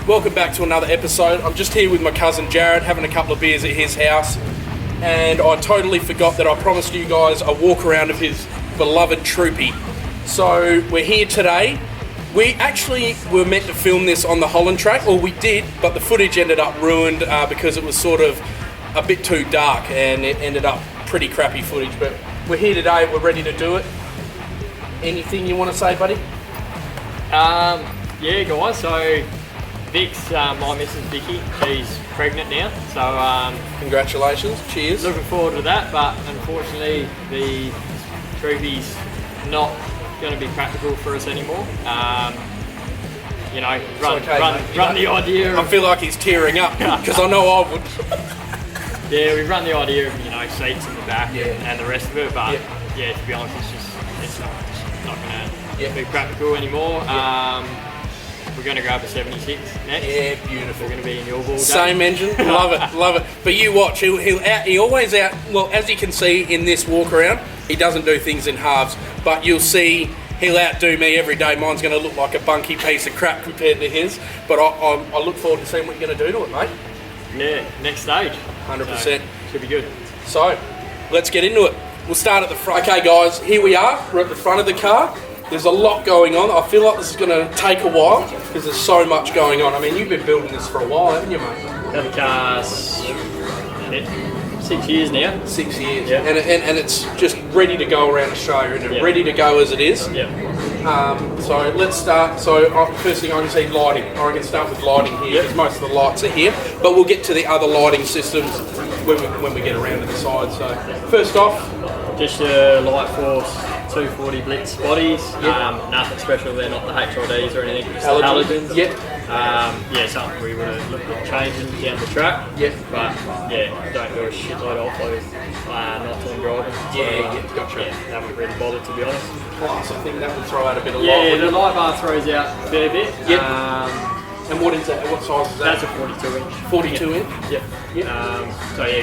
Welcome back to another episode. I'm just here with my cousin Jarrad, having a couple of beers at his house, and I totally forgot that I promised you guys a walk around of his beloved Troopy. So we're here today. We actually were meant to film this on the Holland track, or we did, but the footage ended up ruined because it was sort of a bit too dark and it ended up pretty crappy footage. But we're here today, we're ready to do it. Anything you want to say, buddy? Yeah, guys, so Vic's, my missus Vicky, she's pregnant now, so Congratulations, cheers. looking forward to that, but unfortunately the Troopy's not going to be practical for us anymore. You know, run the idea I feel like he's tearing up, because I know I would. Yeah, we've run the idea of, you know, seats in the back Yeah. and the rest of it, but yeah, to be honest, it's not going to be practical anymore. We're going to grab a 76 next. Yeah, beautiful. We're going to be in your ball game. Same engine, love it, love it. But you watch, he always out, well, as you can see in this walk around, he doesn't do things in halves, but you'll see he'll outdo me every day. Mine's going to look like a bunky piece of crap compared to his, but I look forward to seeing what you're going to do to it, mate. Yeah, next stage. 100%. So, should be good. So, let's get into it. We'll start at the front. Okay guys, here we are. We're at the front of the car. There's a lot going on. I feel like this is going to take a while because there's so much going on. I mean, you've been building this for a while, haven't you, mate? The car's 6 years now. 6 years. Yeah. And it's just ready to go around Australia and Yeah. ready to go as it is. Yeah. So let's start. So first thing I can see, lighting. I can start with lighting here because most of the lights are here. But we'll get to the other lighting systems when we get around to the side. So first off, Just your Light Force 240 Blitz bodies. Nothing special. They're not the HIDs or anything. Just the halogens. Yep. Yeah, something we would have looked at changing down the track. Yep. But yeah, don't do a shitload of offload. Not to driving. Yeah, gotcha. Yeah, haven't really bothered, to be honest. Plus, I think that would throw out a bit of light. Yeah, the light bar throws out a fair bit. Yep. And what is that? What size is that? That's a 42 inch. 42 inch? Yep. Yep. So yeah,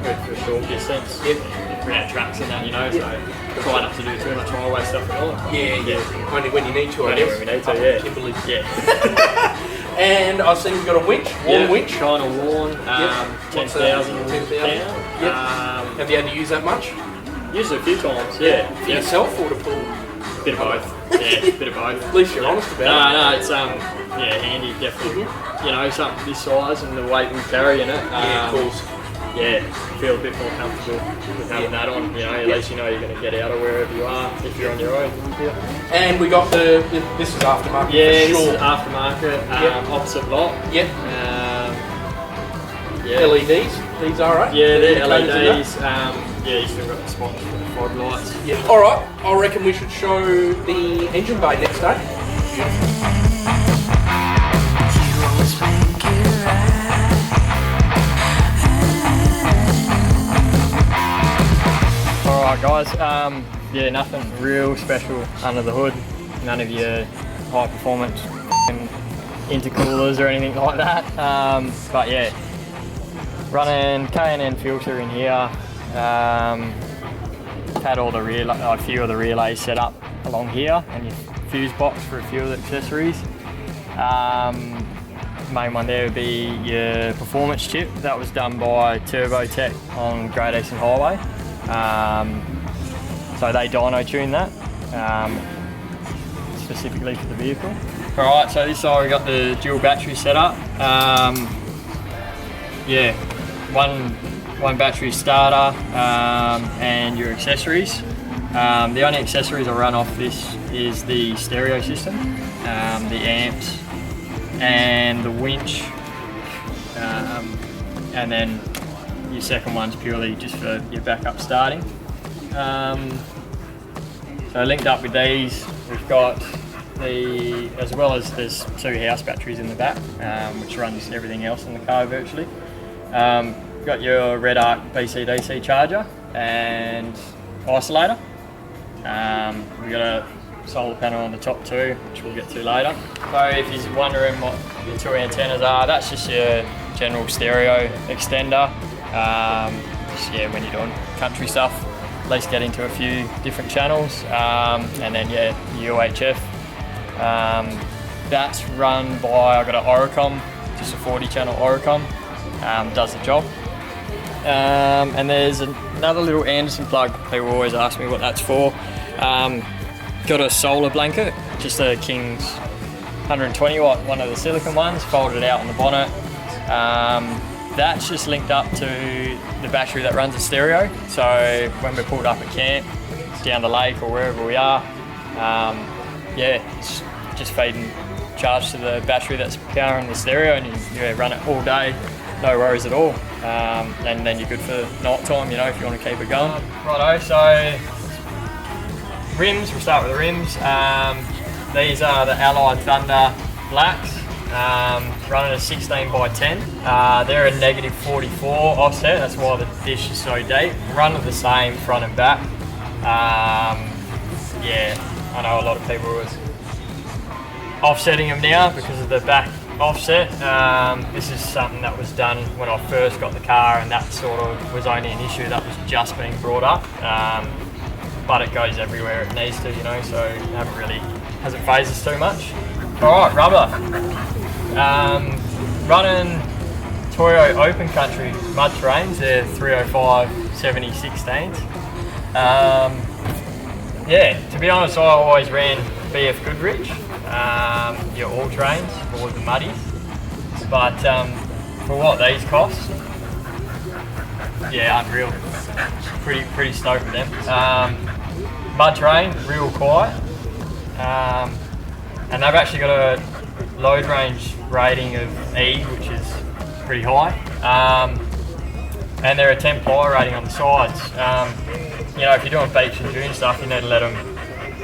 good for short distance. Yep. Around tracks and that, you know, so try not to do too much highway stuff at all. Yeah. Only when you need to, I Only guess. when we need to, yeah. Kimberley. Yeah. And I've seen you've got a winch, warm winch. China worn, 10,000 pound. Yep. Have you had to use that much? Used it a few times, yeah. For yourself or to pull? Bit of both. Yeah, bit of both. At least you're honest about it. No, it's handy, definitely. You know, something this size and the weight we carry in it. Yeah, of course. Yeah, feel a bit more comfortable with having that on. You know, at least you know you're going to get out of wherever you are if you're on your own. And we got this is aftermarket. Yeah, for sure. this is aftermarket, opposite lot. Yep. Yeah. LEDs. These are right. Yeah, they're LEDs. Yeah, you still got the spots for the fog lights. Yeah. All right. I reckon we should show the engine bay next day. Beautiful. Alright guys, yeah, nothing real special under the hood. None of your high performance intercoolers or anything like that. But yeah, running K&N filter in here. Had all the a few of the relays set up along here, and your fuse box for a few of the accessories. Main one there would be your performance chip. That was done by Turbo Tech on Great Eastern Highway. So they dyno tune that specifically for the vehicle. Alright, so this side we got the dual battery set up. Yeah, one battery starter and your accessories. The only accessories I run off this is the stereo system, the amps and the winch, and then your second one's purely just for your backup starting. So linked up with these, we've got as well as there's 2 house batteries in the back, which runs everything else in the car virtually. Got your Red Arc BC-DC charger and isolator. We've got a solar panel on the top too, which we'll get to later. So if you're wondering what the 2 antennas are, that's just your general stereo extender. Just, yeah, when you're doing country stuff, at least get into a few different channels. And then yeah, UHF That's run by, I've got an Oricom, just a 40 channel Oricom, does the job. And there's another little Anderson plug, people always ask me what that's for. Got a solar blanket, just a King's 120 watt, one of the silicone ones, folded out on the bonnet. That's just linked up to the battery that runs the stereo. So when we're pulled up at camp, down the lake or wherever we are, it's just feeding charge to the battery that's powering the stereo, and you run it all day, no worries at all. And then you're good for night time, if you want to keep it going. Righto, so rims, we'll start with the rims. These are the Allied Thunder Blacks, running a 16 by 10. They're a negative 44 offset, that's why the dish is so deep. Running the same front and back. I know a lot of people was offsetting them now because of the back offset. This is something that was done when I first got the car, and that sort of was only an issue that was just being brought up. But it goes everywhere it needs to, so hasn't phased us too much. Alright, rubber. Running Toyo Open Country mud terrains, they're 305 70 16s. To be honest, I always ran BF Goodrich, your all terrains or the muddies. But for what these cost, unreal. Pretty stoked with them. Mud terrain, real quiet. And they've actually got a load range rating of E, which is pretty high. And they're a 10 ply rating on the sides. If you're doing beach and dune stuff, you need to let them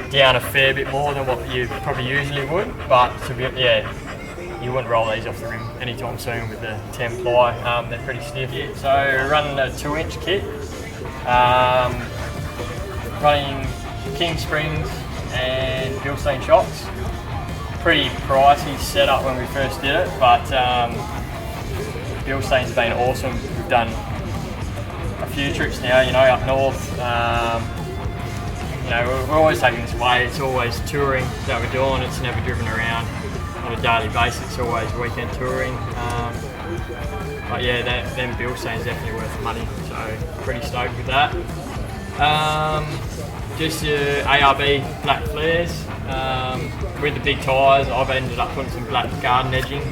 down a fair bit more than what you probably usually would. But you wouldn't roll these off the rim anytime soon with the 10 ply. They're pretty stiff. So we're running a 2-inch kit. Running King Springs and Bilstein shocks. Pretty pricey setup when we first did it, but Bilstein's been awesome. We've done a few trips now, up north. We're always taking this away. It's always touring that we're doing. It's never driven around on a daily basis. It's always weekend touring. But them Bilstein's definitely worth the money. So pretty stoked with that. Just your ARB black flares. With the big tyres, I've ended up putting some black garden edging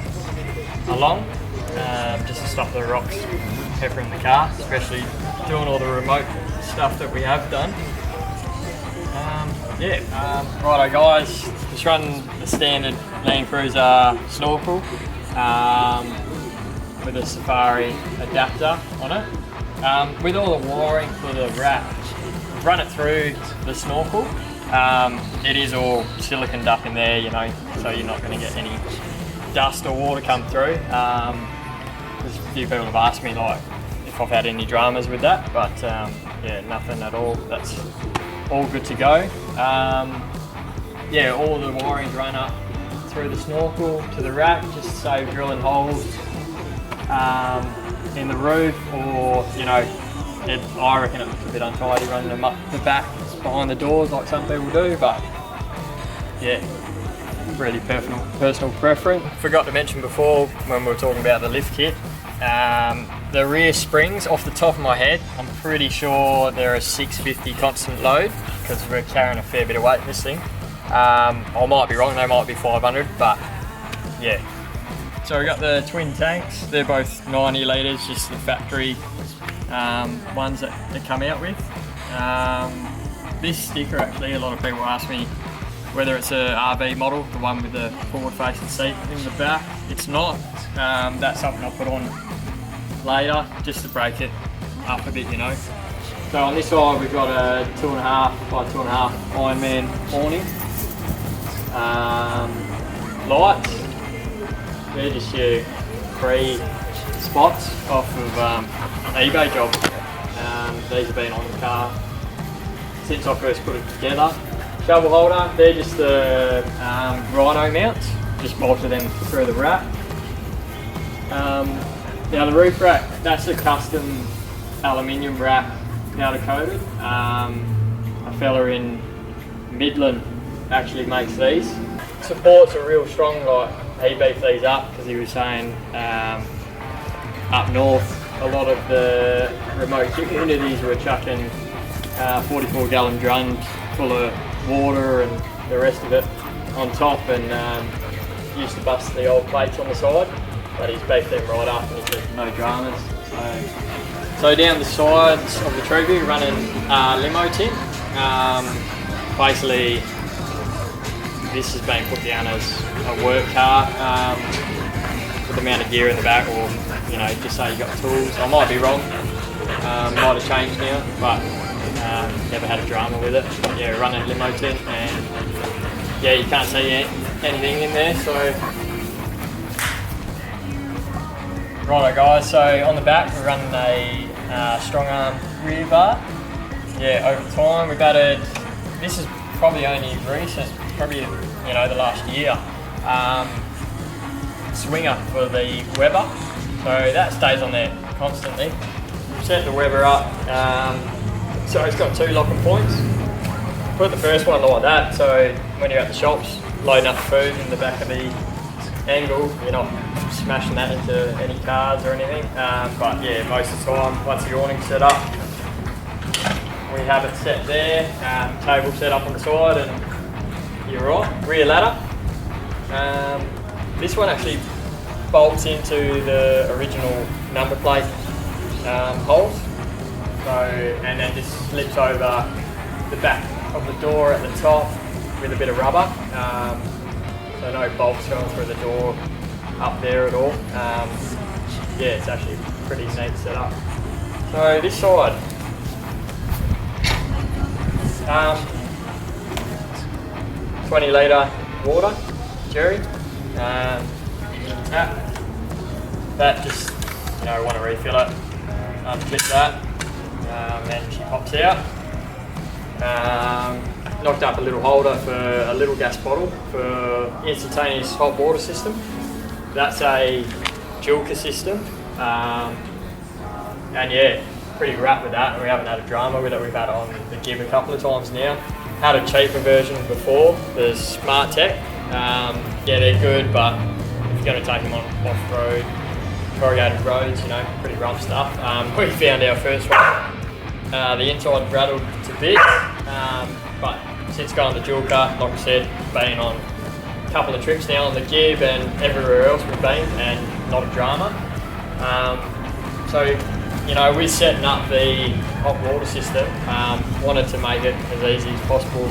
along, just to stop the rocks peppering the car, especially doing all the remote stuff that we have done. Righto guys, just running the standard Land Cruiser snorkel with a Safari adapter on it. With all the wiring for the wrap, run it through the snorkel. It is all siliconed up in there, so you're not going to get any dust or water come through. There's a few people have asked me if I've had any dramas with that, but nothing at all. That's all good to go. All the wiring's run up through the snorkel to the rack, just to save drilling holes in the roof, or I reckon it looks a bit untidy running them up the back behind the doors like some people do, but really personal preference. Forgot to mention before when we were talking about the lift kit, the rear springs, off the top of my head, I'm pretty sure they're a 650 constant load because we're carrying a fair bit of weight in this thing. I might be wrong, they might be 500, but So we got the twin tanks, they're both 90 litres, just the factory ones that they come out with. This sticker, actually, a lot of people ask me whether it's a RV model, the one with the forward-facing seat in the back. It's not. That's something I'll put on later, just to break it up a bit, So on this side, we've got a 2.5 by 2.5 Ironman awning. Lights, they're just your free spots off of an eBay job. These have been on the car since I first put it together. Shovel holder, they're just the rhino mounts, just bolted them through the wrap. Now the roof rack, that's a custom aluminium wrap, powder coated. A fella in Midland actually makes these. supports are real strong. Like he beefed these up because he was saying up north a lot of the remote communities were chucking 44-gallon drums full of water and the rest of it on top, and used to bust the old plates on the side. But he's beefed them right up and he said no dramas. So down the sides of the Troopy we're running limo tin. Basically this has been put down as a work car with the amount of gear in the back, or you know, just say you got tools. I might be wrong, might have changed now, but never had a drama with it. But yeah, running limo tin, and yeah, you can't see anything in there, so righto guys, so on the back we're running a strong arm rear bar. Yeah, over time we've added, this is probably only recent, probably you know the last year, swinger for the Weber, so that stays on there constantly. We've set the Weber up, so it's got 2 locking points. Put the first one like that, so when you're at the shops loading up food in the back of the angle, you're not smashing that into any cars or anything. But yeah, most of the time, once the awning's set up, we have it set there, table set up on the side, and you're right. Rear ladder. This one actually bolts into the original number plate holes. So, and then just slips over the back of the door at the top with a bit of rubber. So no bolts going through the door up there at all. Yeah, it's actually pretty neat setup. So this side, 20 litre water, Jerry, tap. That just, you know, want to refill it, unclip that, and she pops out. Knocked up a little holder for a little gas bottle for instantaneous hot water system. That's a Julka system, and yeah, pretty wrapped with that. We haven't had a drama with it. We've had it on the Gib a couple of times now. Had a cheaper version before, the Smart Tech. Yeah, they're good, but if you're going to take them on off-road, corrugated roads, you know, pretty rough stuff. We found our first one. The inside rattled to bits, but since going to Julka, like I said, been on a couple of trips now on the Gib and everywhere else we've been, and not a drama. So, you know, we're setting up the hot water system, wanted to make it as easy as possible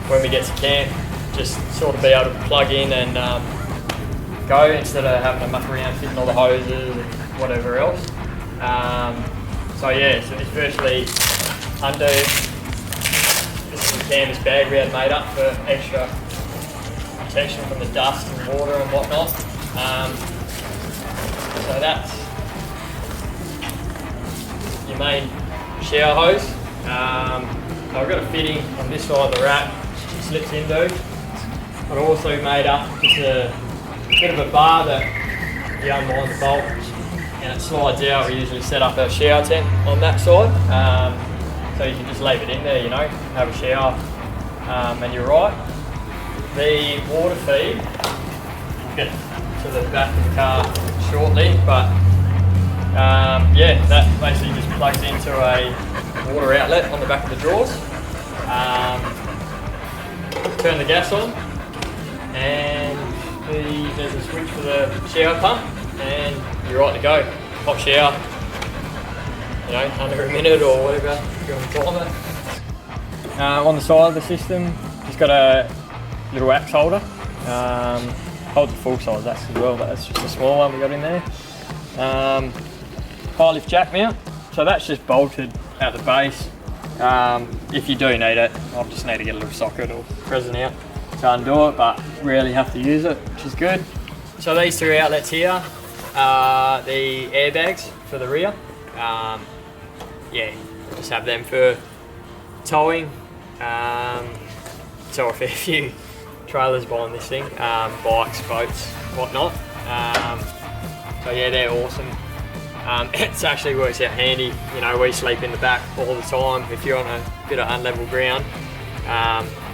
when we get to camp, just sort of be able to plug in and go instead of having to muck around fitting all the hoses and whatever else. So yeah, so it's virtually under, this is a canvas bag we had made up for extra protection from the dust and water and whatnot. So that's your main shower hose. So I've got a fitting on this side of the rack, it slips into. I've also made up just a bit of a bar that you unwind the bolt and it slides out. We usually set up our shower tent on that side, so you can just leave it in there, you know, have a shower, and you're right. The water feed, we'll get to the back of the car shortly, but yeah, that basically just plugs into a water outlet on the back of the drawers. Turn the gas on, and there's a switch for the shower pump, and you're right to go. Hot shower, you know, under a minute or whatever you want to time it. On the side of the system, it's got a little axe holder. Holds a full size axe as well, but that's just a small one we got in there. High lift jack mount, so that's just bolted at the base. If you do need it, I'll just need to get a little socket or present out to undo it, but rarely have to use it, which is good. So these 2 outlets here are the airbags for the rear. Yeah, just have them for towing. So a fair few trailers buying this thing, bikes, boats, whatnot. So yeah, they're awesome. It actually works out handy. You know, we sleep in the back all the time. If you're on a bit of unlevel ground,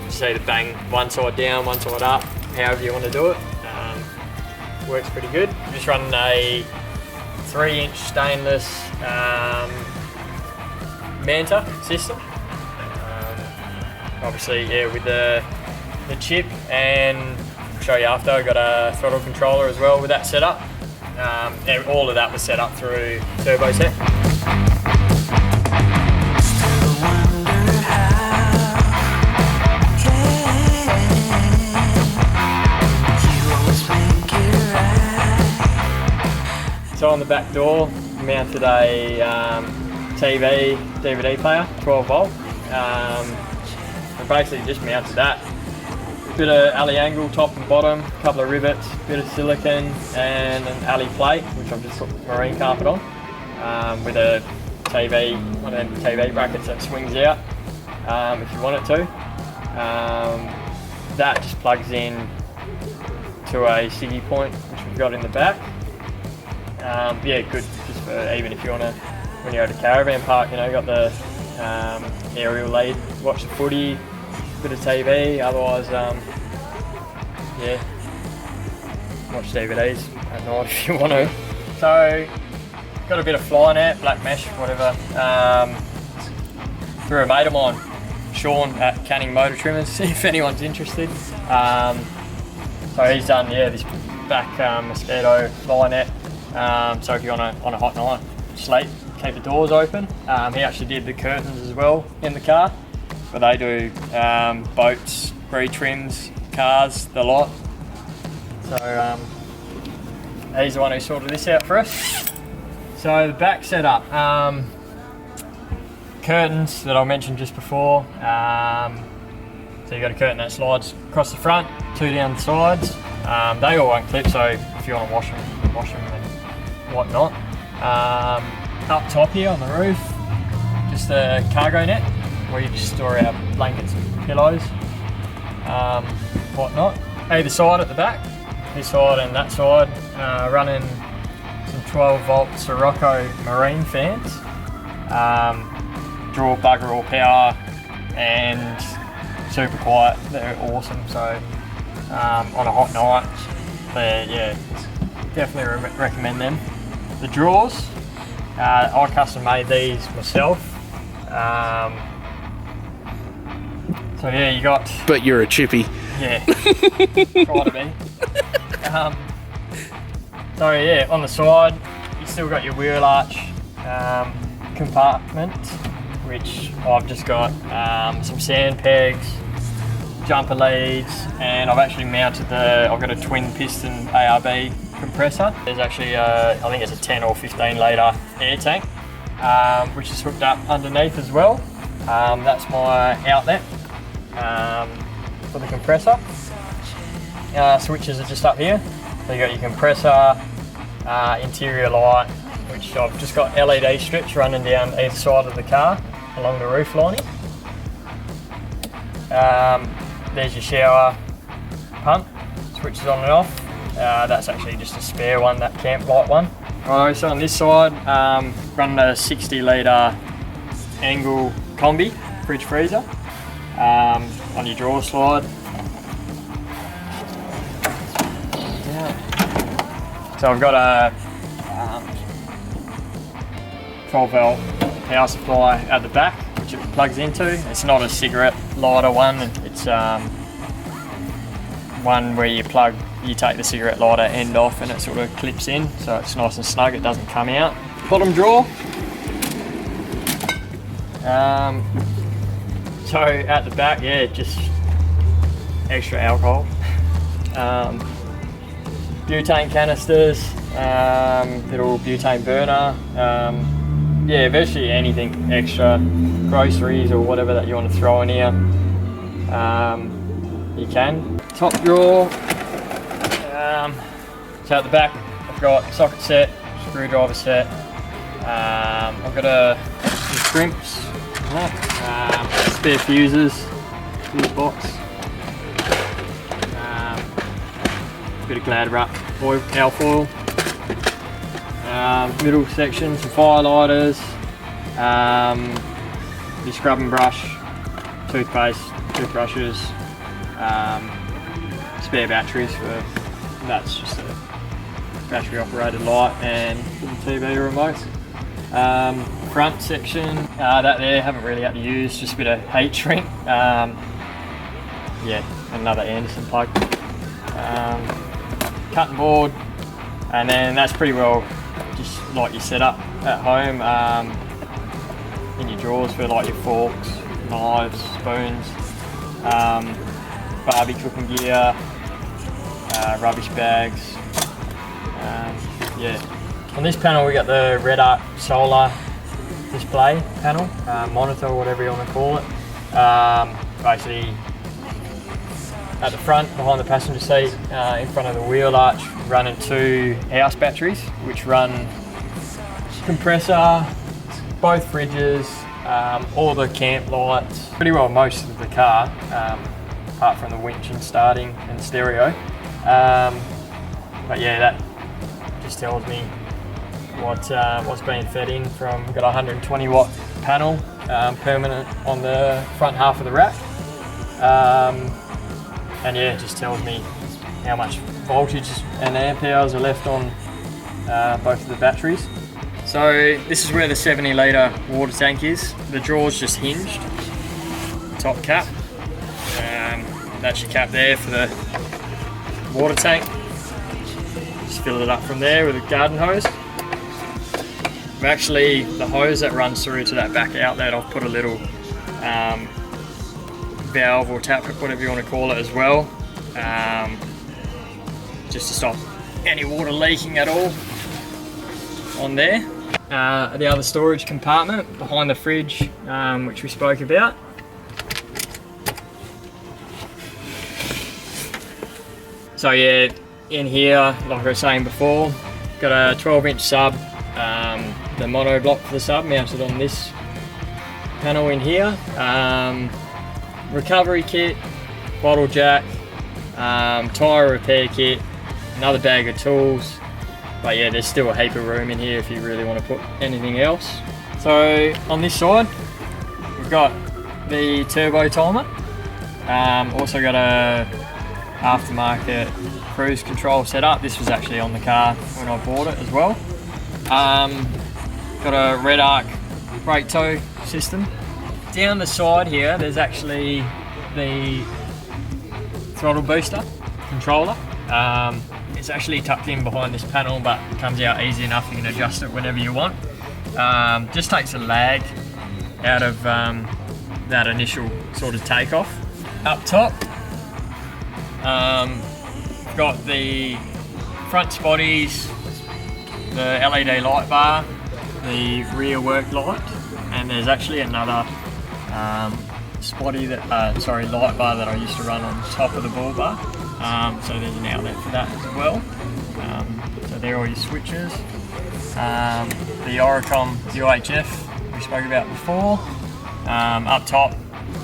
just either bang one side down, one side up, however you want to do it. Works pretty good. I'm just running a 3-inch stainless Manta system. Obviously, yeah, with the chip, and I'll show you after. I've got a throttle controller as well with that setup. And all of that was set up through TurboSet. So on the back door, mounted a TV, DVD player, 12 volt. And basically just mounted that. Bit of alley angle, top and bottom, couple of rivets, bit of silicone, and an alley plate, which I've just put marine carpet on, with a TV, one of them TV brackets that swings out if you want it to. That just plugs in to a Siggy point, which we've got in the back. Yeah, good just for even if you want to, when you're at a caravan park, you know, you got the aerial lead, watch the footy, bit of TV, otherwise, yeah, watch DVDs at night if you want to. So, got a bit of fly net, black mesh, whatever, through a mate of mine, Sean at Canning Motor Trimmers, if anyone's interested. So he's done, yeah, this back mosquito fly net. So if you're on a hot night, sleep, keep the doors open. He actually did the curtains as well in the car, but they do boats, re-trims, cars, the lot. So he's the one who sorted this out for us. So the back setup, curtains that I mentioned just before. So you got a curtain that slides across the front, 2 down the sides. They all won't clip, so if you want to wash them and whatnot. Up top here on the roof, just a cargo net where you just store our blankets and pillows, whatnot. Either side at the back, this side and that side, running some 12 volt Sirocco marine fans. Draw bugger all power and super quiet. They're awesome. So on a hot night, yeah, definitely recommend them. The drawers, I custom made these myself. So yeah, you got. But you're a chippy. Yeah, try to be. So yeah, on the side, you still got your wheel arch compartment, which I've just got some sand pegs, jumper leads, and I've actually mounted I've got a twin piston ARB compressor. There's actually I think it's a 10 or 15 litre air tank, which is hooked up underneath as well. That's my outlet for the compressor. Switches are just up here. So you got your compressor, interior light, which I've just got LED strips running down either side of the car along the roof lining. There's your shower pump, switches on and off. That's actually just a spare one, that camp light one. Alright, so on this side, running a 60 litre angle combi, fridge freezer. On your drawer slide. Yeah. So I've got a 12 volt power supply at the back, which it plugs into. It's not a cigarette lighter one, it's one where you take the cigarette lighter end off and it sort of clips in, so it's nice and snug, it doesn't come out. Bottom drawer. So at the back, yeah, just extra alcohol. Butane canisters, little butane burner, yeah, virtually anything extra, groceries or whatever that you want to throw in here, you can. Top drawer, so at the back I've got socket set, screwdriver set, I've got some crimps, spare fuses, fuse box, bit of glad wrap, alfoil, middle section, some fire lighters, your scrubbing brush, toothpaste, toothbrushes, spare batteries for, that's just a battery operated light and little TV remote. Front section, that there, haven't really had to use, just a bit of heat shrink. Yeah, another Anderson plug. Cutting board, and then that's pretty well just like your setup at home. In your drawers for like your forks, knives, spoons, barbie cooking gear, rubbish bags. Yeah. On this panel we got the Red Arc solar display panel, monitor, whatever you want to call it. Basically at the front, behind the passenger seat, in front of the wheel arch, running 2 house batteries, which run compressor, both fridges, all the camp lights, pretty well most of the car, apart from the winch and starting and stereo. But yeah, that just tells me what's being fed in from. Got a 120 watt panel, permanent on the front half of the rack. And yeah, it just tells me how much voltage and amp hours are left on both of the batteries. So this is where the 70 litre water tank is. The draw's just hinged, top cap. That's your cap there for the water tank. Just fill it up from there with a garden hose. Actually, the hose that runs through to that back outlet, I've put a little valve or tap, whatever you want to call it as well, just to stop any water leaking at all on there. The other storage compartment behind the fridge, which we spoke about. So yeah, in here, like I was saying before, got a 12-inch sub, the mono block for the sub mounted on this panel in here. Recovery kit, bottle jack, tyre repair kit, another bag of tools. But yeah, there's still a heap of room in here if you really want to put anything else. So on this side, we've got the turbo timer. Also got a aftermarket cruise control setup. This was actually on the car when I bought it as well. Got a Red Arc brake toe system. Down the side here, there's actually the throttle booster controller. It's actually tucked in behind this panel, but it comes out easy enough. You can adjust it whenever you want. Just takes a lag out of that initial sort of takeoff. Up top, got the front spotties, the LED light bar, the rear work light, and there's actually another light bar that I used to run on top of the bull bar. So there's an outlet for that as well. So there are all your switches. The Oricom UHF we spoke about before. Up top,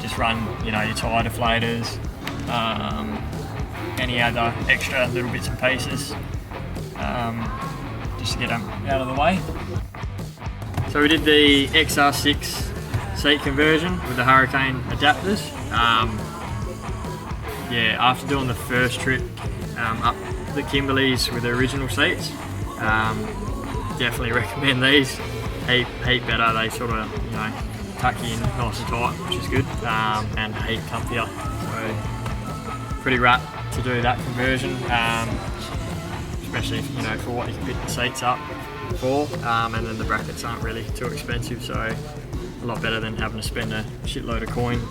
just run your tyre deflators, any other extra little bits and pieces, just to get them out of the way. So we did the XR6 seat conversion with the Hurricane adapters. Yeah, after doing the first trip up the Kimberleys with the original seats, definitely recommend these. Heap better. They sort of tuck in nice and tight, which is good, and heap comfier. So pretty rad to do that conversion, especially for what you can pick the seats up for, and then the brackets aren't really too expensive, so a lot better than having to spend a shitload of coin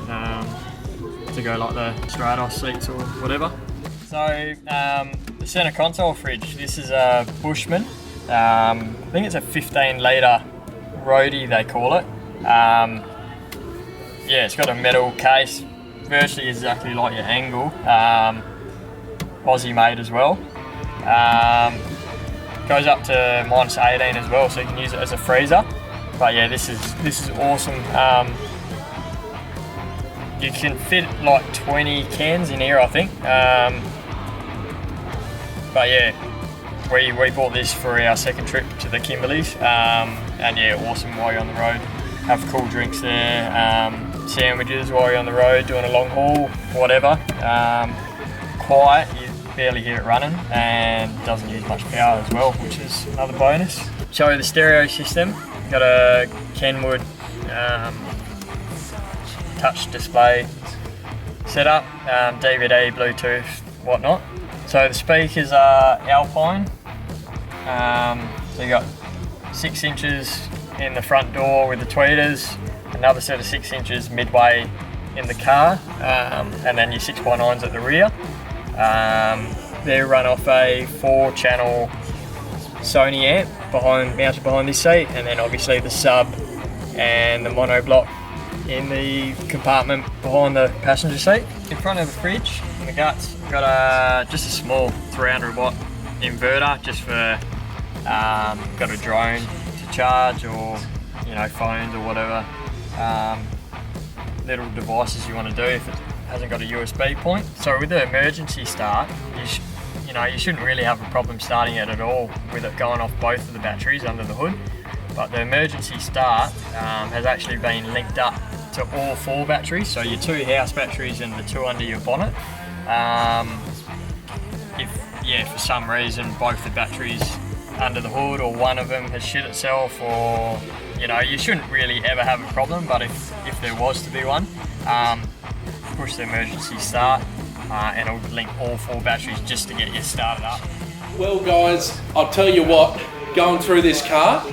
to go like the Stratos seats or whatever. So the centre console fridge, this is a Bushman. I think it's a 15 litre roadie they call it. Yeah, it's got a metal case, virtually exactly like your Angle, Aussie made as well. Goes up to -18 as well, so you can use it as a freezer. But yeah, this is awesome. You can fit like 20 cans in here, I think. But yeah, we bought this for our second trip to the Kimberleys, and yeah, awesome while you're on the road. Have cool drinks there, sandwiches while you're on the road doing a long haul, whatever. quiet, you barely hear it running, and doesn't use much power as well, which is another bonus. Show you the stereo system. Got a Kenwood touch display setup, DVD, Bluetooth, whatnot. So the speakers are Alpine. So you got 6 inches in the front door with the tweeters, another set of 6 inches midway in the car, and then your 6x9s at the rear. They run off a 4-channel Sony amp mounted behind this seat, and then obviously the sub and the mono block in the compartment behind the passenger seat. In front of the fridge, in the guts, got just a small 300 watt inverter, just for got a drone to charge, or phones or whatever little devices you want to do if it hasn't got a USB point. So with the emergency start, you shouldn't really have a problem starting it at all with it going off both of the batteries under the hood. But the emergency start has actually been linked up to all 4 batteries, so your 2 house batteries and the 2 under your bonnet. If for some reason both the batteries under the hood or one of them has shit itself, or you shouldn't really ever have a problem, but if there was to be one, push the emergency start and it'll link all 4 batteries just to get you started up. Well guys, I'll tell you what, going through this car,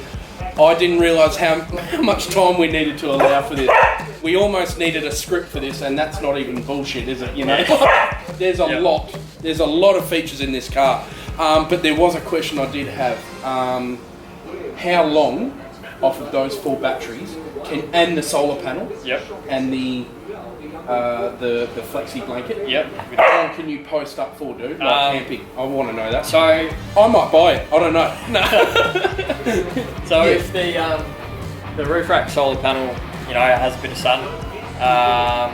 I didn't realise how much time we needed to allow for this. We almost needed a script for this, and that's not even bullshit, is it? There's a lot. There's a lot of features in this car. But there was a question I did have. How long off of those 4 batteries and the solar panel and the flexi blanket, how long can you post up for, dude? Like camping. I want to know that. So I might buy it. I don't know. No. So if the roof rack solar panel, has a bit of sun, I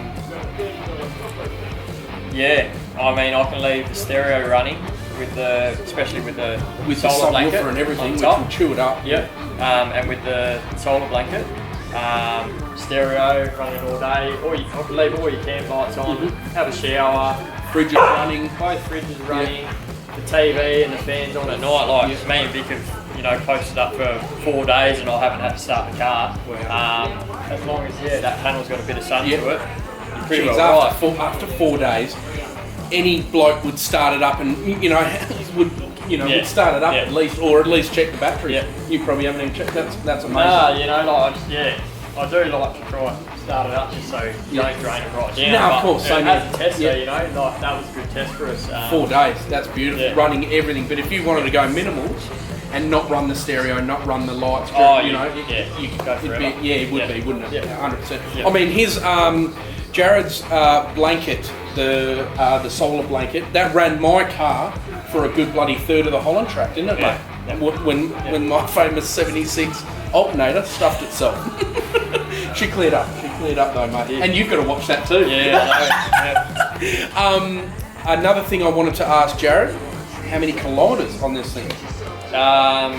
mean, I can leave the stereo running especially with the solar blanket and everything, which top. will chew it up. And with the solar blanket, stereo running all day, or you can leave all your camp lights on, have a shower, Fridge is running. both fridges running, the TV and the fans on at night. Like me and Vic have, posted up for 4 days, and I haven't had to start the car. As long as that panel's got a bit of sun to it, you're pretty well right. After 4 days, any bloke would start it up, and would start it up at least, or at least check the battery. You probably haven't even checked. That's amazing. I do like to try and start it up just so you don't drain it right down. No, of course. As a tester, that was a good test for us. 4 days, that's beautiful. Running everything, but if you wanted to go minimal and not run the stereo, not run the lights, you could go forever. It would be, wouldn't it? 100%. Yeah. I mean, his Jarrad's blanket, the solar blanket, that ran my car for a good bloody third of the Holland track, didn't it, mate? When my famous 76 alternator stuffed itself. She cleared up though, mate. And you've got to watch that too. Another thing I wanted to ask Jarrad, how many kilometres on this thing? I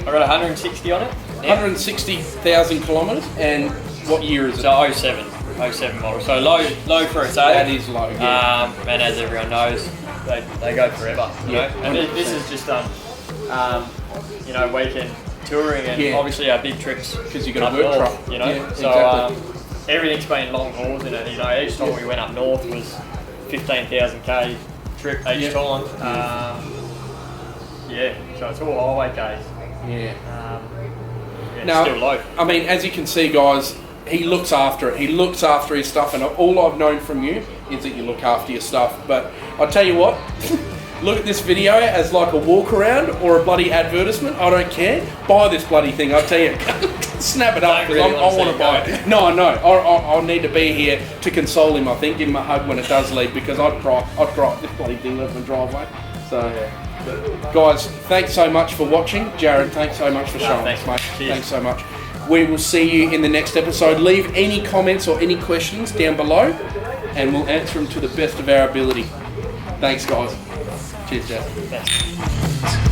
got 160 on it. 160,000 kilometres, and what year is it? So 07 model. So low for its age. That is low, and as everyone knows, they go forever. And this is just weekend touring, and obviously our big trips, because you got a work truck. So everything's been long hauls in it. Each time we went up north was 15,000k trip each time. So it's all highway Ks. Now, still low. I mean, as you can see, guys, he looks after it. He looks after his stuff, and all I've known from you is that you look after your stuff. But I'll tell you what, look at this video as like a walk around or a bloody advertisement. I don't care. Buy this bloody thing. I'll tell you. Snap it up, because I want to buy it. No, I'll need to be here to console him, I think. Give him a hug when it does leave, because I'd cry if this bloody thing left my driveway. So, guys, thanks so much for watching. Jarrad, thanks so much for showing us, mate. Cheers. Thanks so much. We will see you in the next episode. Leave any comments or any questions down below, and we'll answer them to the best of our ability. Thanks, guys. Cheers, Jarrad. Thanks.